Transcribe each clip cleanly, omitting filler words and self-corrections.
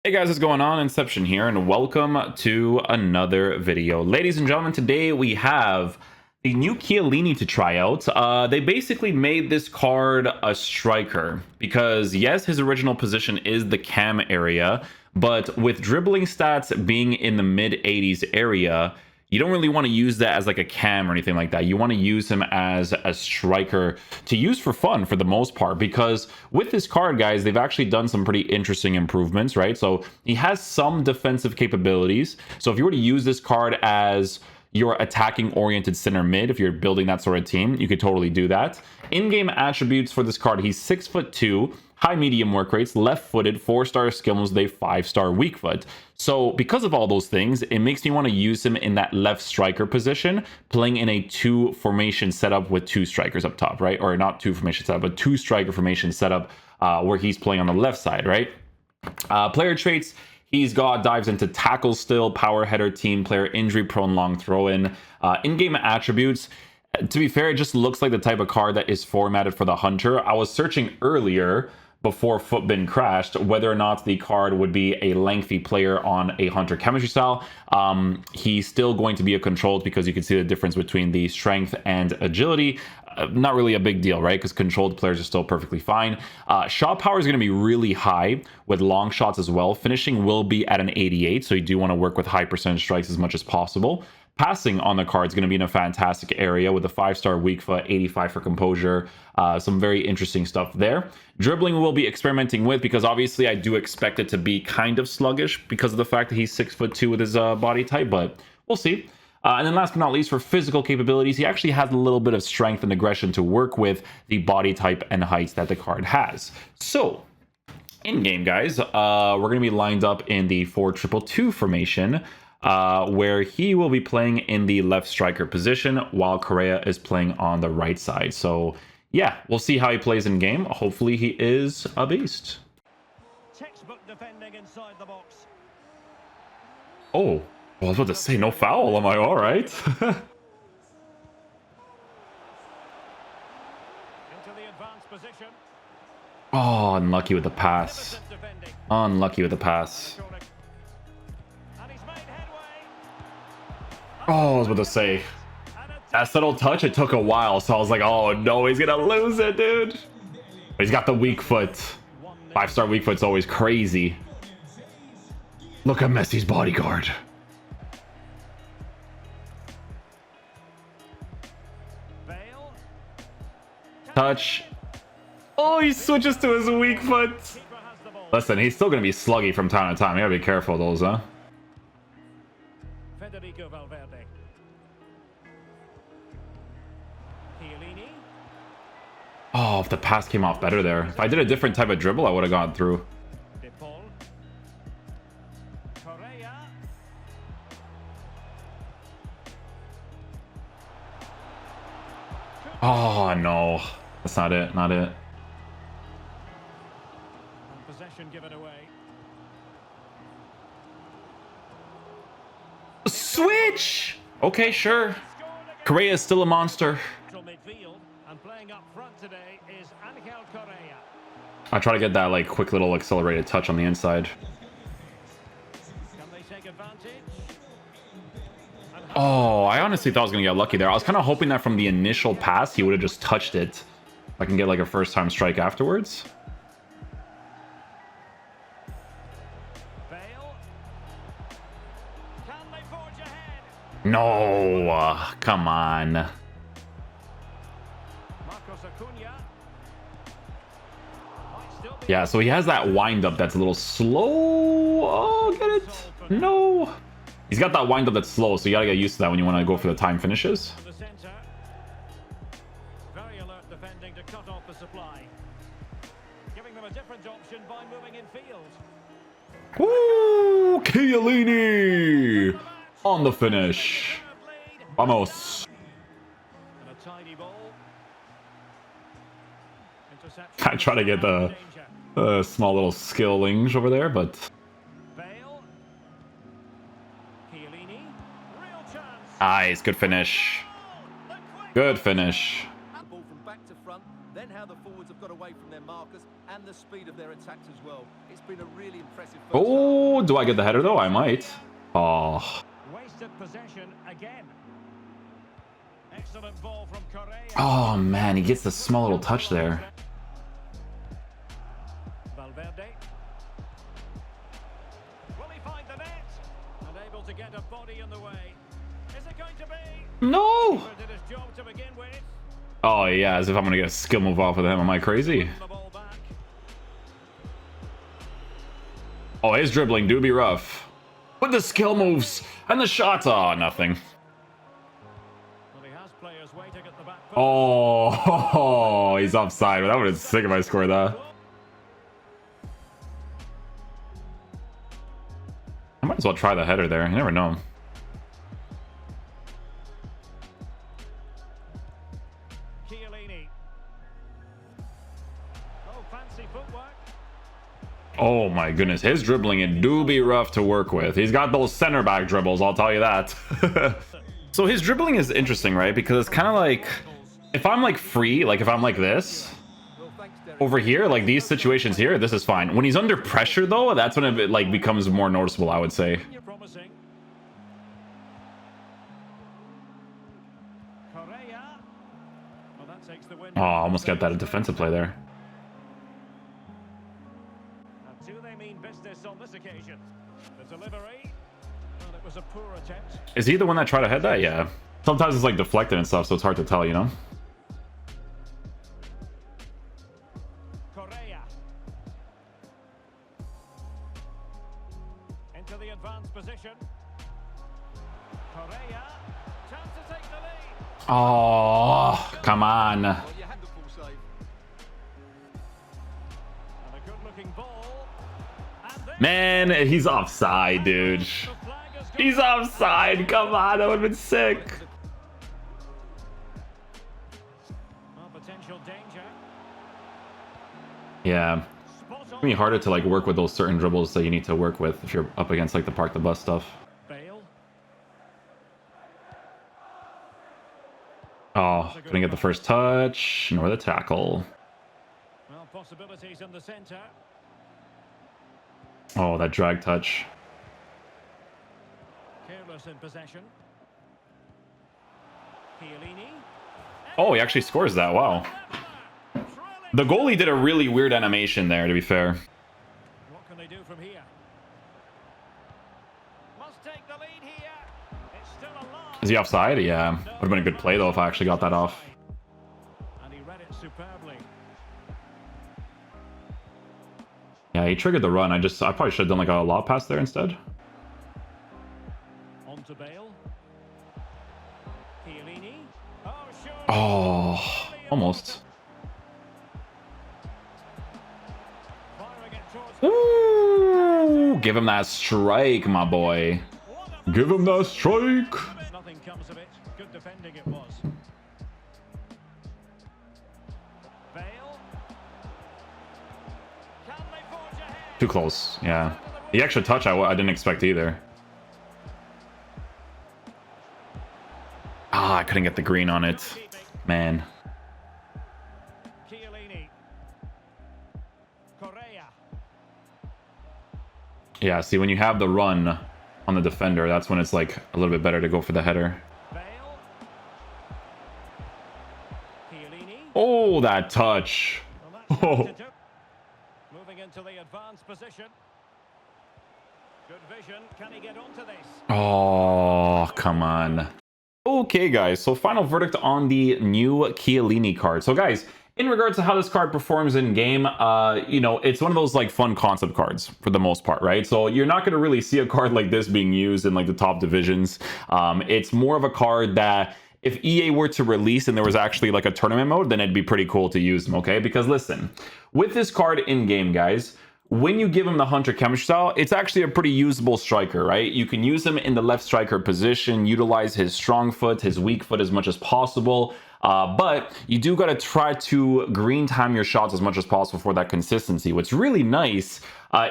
Hey guys, what's going on? Inception here, and welcome to another video. Ladies and gentlemen, today we have the new Chiellini to try out. They basically made this card a striker because, yes, his original position is the cam area, but with dribbling stats being in the mid-80s area, you don't really want to use that as like a cam or anything like that. You want to use him as a striker to use for fun for the most part, because with this card, guys, they've actually done some pretty interesting improvements, right? So he has some defensive capabilities. So if you were to use this card as your attacking oriented center mid, if you're building that sort of team, you could totally do that. In-game attributes for this card: he's 6'2", high medium work rates, left-footed, 4-star skills with a 5-star weak foot. So because of all those things, it makes me want to use him in that left striker position, playing in a 2 formation setup with 2 strikers up top, right? Or not 2 formation setup, but 2 striker formation setup, where he's playing on the left side, right? Player traits: he's got dives into tackle still, power header, team player, injury prone, long throw in. In-game attributes, to be fair, it just looks like the type of card that is formatted for the hunter. I was searching earlier before Footbin crashed whether or not the card would be a lengthy player on a hunter chemistry style. He's still going to be a controlled, because you can see the difference between the strength and agility. Not really a big deal, right? Because controlled players are still perfectly fine. Shot power is going to be really high with long shots as well. Finishing will be at an 88, so you do want to work with high percentage strikes as much as possible. Passing on the card is going to be in a fantastic area with a 5-star weak foot, 85 for composure. Some very interesting stuff there. Dribbling we'll be experimenting with, because obviously I do expect it to be kind of sluggish because of the fact that he's 6'2" with his body type, but we'll see. And then last but not least, for physical capabilities, he actually has a little bit of strength and aggression to work with the body type and height that the card has. So in game, guys, we're going to be lined up in the 4-2-2 formation, where he will be playing in the left striker position while Correa is playing on the right side. So yeah, we'll see how he plays in game. Hopefully he is a beast. Textbook defending inside the box. Oh, well, I was about to say no foul. Am I all right? Into the advanced position. Oh, unlucky with the pass. Unlucky with the pass. And he's made headway. Oh, I was about to say, that subtle touch, it took a while, so I was like, oh no, he's gonna lose it, dude. But he's got the weak foot. 5-star weak foot's always crazy. Look at Messi's bodyguard. Touch. Oh, he switches to his weak foot. Listen, he's still gonna be sluggy from time to time. You gotta be careful of those, huh? Federico Valverde. Chiellini. Oh, if the pass came off better there. If I did a different type of dribble, I would have gone through. De Paul. Correa. Oh, no. That's not it. Not it. And possession given away. Switch! Okay, sure. Correa is still a monster. Midfield, and playing up front today is Angel Correa. I try to get that like quick little accelerated touch on the inside. Can they take advantage? Oh, I honestly thought I was gonna get lucky there. I was kind of hoping that from the initial pass he would have just touched it. I can get like a first time strike afterwards. Bale. Can they forge ahead? No, come on. Marcos Acuna. Might still be. Yeah, so he has that wind up that's a little slow. Oh, get it? No. He's got that wind up that's slow, so you gotta get used to that when you want to go for the time finishes. The center. Very alert defending to cut off the supply. Giving them a different option by moving in field. Woo! Chiellini on the finish. Vamos. And a tidy ball. I try to get the small little skill linge over there, but Bale. Chiellini. Real chance. nice, good finish. Good finish. Ball from back to front, then how the forwards have got away from their markers. and the speed of their attacks as well. It's been a really impressive first Oh, half. do I get the header though? I might. Oh. Wasted possession again. Excellent ball from Correa. Oh man, he gets the small little touch there. Valverde. Will he find the net? Unable to get a body in the way. Is it going to be? No! Did his job to begin with. Oh yeah, as if I'm gonna get a skill move off of him. Am I crazy? The ball back. Oh, his dribbling do be rough. With the skill moves and the shots. Oh, nothing. Well, he has players waiting at the back. Oh, he's offside. That would have been sick if I scored that. I might as well try the header there. You never know. Chiellini. Oh, fancy footwork. Oh my goodness, his dribbling it do be rough to work with. He's got those center back dribbles, I'll tell you that. So his dribbling is interesting, right? Because it's kind of like, if I'm like free, like if I'm like this, over here, like these situations here, this is fine. When he's under pressure though, that's when it like becomes more noticeable, I would say. Promising. Correa. Well, that takes the win. Oh, almost got that defensive play there. And do they mean business on this occasion? The delivery. Well, it was a poor attempt. Is he the one that tried to head that? Yeah. Sometimes it's like deflected and stuff, so it's hard to tell, you know? Correa. Into the advanced position. Correa. Chance to take the lead. Oh, come on. Well, you had the full save. And a good-looking ball. And there Man, he's offside, dude. the flag has gone. He's offside. Come on, that would have been sick. Well, potential danger. Yeah. Spot It's on. gonna be harder to like work with those certain dribbles that you need to work with if you're up against like the park the bus stuff. Bale. Oh, couldn't get the first touch nor the tackle. Well, possibilities in the centre. Oh, that drag touch. Careless in possession. Chiellini. Oh, he actually scores that. Wow. The goalie did a really weird animation there, to be fair. What can they do from here? Must take the lead here. It's still alive. Is he offside? Yeah. Would have been a good play though if I actually got that off. And he read it superbly. Yeah, he triggered the run. I probably should have done like a lob pass there instead. On to Bale. Chiellini. Oh, sure. Oh, almost. Firing it towards Ooh, give him that strike, my boy. Give him that strike. Nothing comes of it. Good defending it was. Bale. Can they forge ahead? Too close. Yeah. The extra touch I didn't expect either. Ah, I couldn't get the green on it. Man. Chiellini. Correa. Yeah, see, when you have the run on the defender, that's when it's like a little bit better to go for the header. Bale. Chiellini. Oh, that touch. Well, that's Oh. it to do. Moving into the advanced position. Good vision. Can he get onto this? Oh, come on. Okay, guys, so final verdict on the new Chiellini card. So, guys, in regards to how this card performs in game, you know, it's one of those like fun concept cards for the most part, right? So you're not going to really see a card like this being used in like the top divisions. It's more of a card that if EA were to release and there was actually like a tournament mode, then it'd be pretty cool to use them, okay? Because listen, with this card in game, guys, when you give him the Hunter chemistry style, it's actually a pretty usable striker, right? You can use him in the left striker position, utilize his strong foot, his weak foot as much as possible. But you do got to try to green time your shots as much as possible for that consistency. What's really nice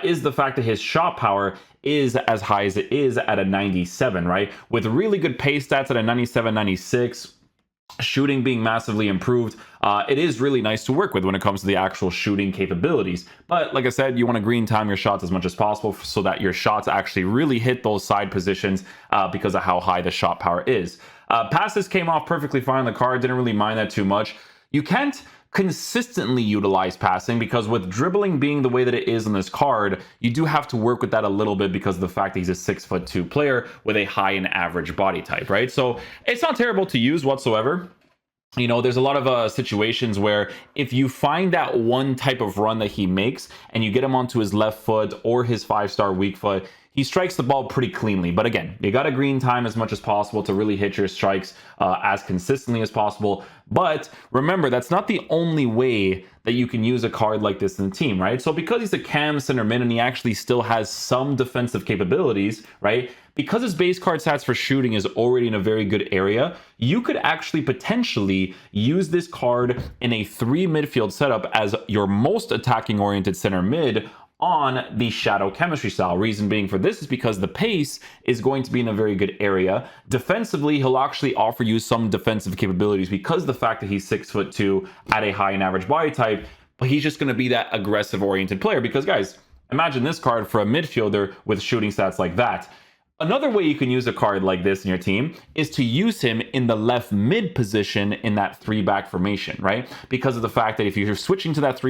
is the fact that his shot power is as high as it is at a 97, right? With really good pace stats at a 97, 96. shooting being massively improved, it is really nice to work with when it comes to the actual shooting capabilities. But like I said, you want to green time your shots as much as possible so that your shots actually really hit those side positions because of how high the shot power is. Passes came off perfectly fine. The card didn't really mind that too much. You can't consistently utilize passing because with dribbling being the way that it is on this card, you do have to work with that a little bit because of the fact that he's a 6'2" player with a high and average body type, right? So it's not terrible to use whatsoever. You know, there's a lot of situations where if you find that one type of run that he makes and you get him onto his left foot or his 5-star weak foot, he strikes the ball pretty cleanly. But again, you got to green time as much as possible to really hit your strikes as consistently as possible. But remember, that's not the only way that you can use a card like this in the team, right? So because he's a cam center mid and he actually still has some defensive capabilities, right? Because his base card stats for shooting is already in a very good area, you could actually potentially use this card in a 3 midfield setup as your most attacking oriented center mid on the shadow chemistry style. Reason being for this is because the pace is going to be in a very good area. Defensively, he'll actually offer you some defensive capabilities because of the fact that he's 6'2" at a high and average body type, but he's just going to be that aggressive oriented player because guys, imagine this card for a midfielder with shooting stats like that. Another way you can use a card like this in your team is to use him in the left mid position in that 3-back formation, right? Because of the fact that if you're switching to that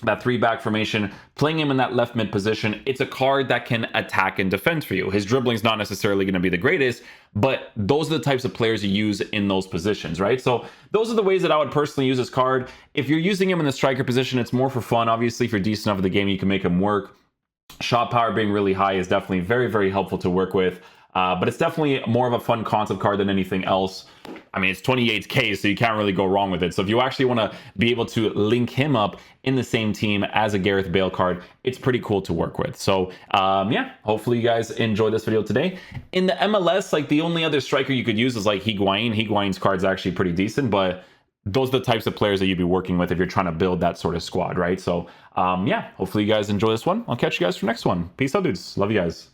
3-back formation, playing him in that left mid position, it's a card that can attack and defend for you. His dribbling's not necessarily going to be the greatest, but those are the types of players you use in those positions, right? So those are the ways that I would personally use this card. If you're using him in the striker position, it's more for fun. Obviously, if you're decent enough at the game, you can make him work. Shot power being really high is definitely very, very helpful to work with. But it's definitely more of a fun concept card than anything else. I mean, it's 28k, so you can't really go wrong with it. So if you actually want to be able to link him up in the same team as a Gareth Bale card, it's pretty cool to work with. So yeah, hopefully you guys enjoyed this video today. In the MLS, like the only other striker you could use is like Higuain. Higuain's card's actually pretty decent, but those are the types of players that you'd be working with if you're trying to build that sort of squad, right? So yeah, hopefully you guys enjoy this one. I'll catch you guys for the next one. Peace out, dudes. Love you guys.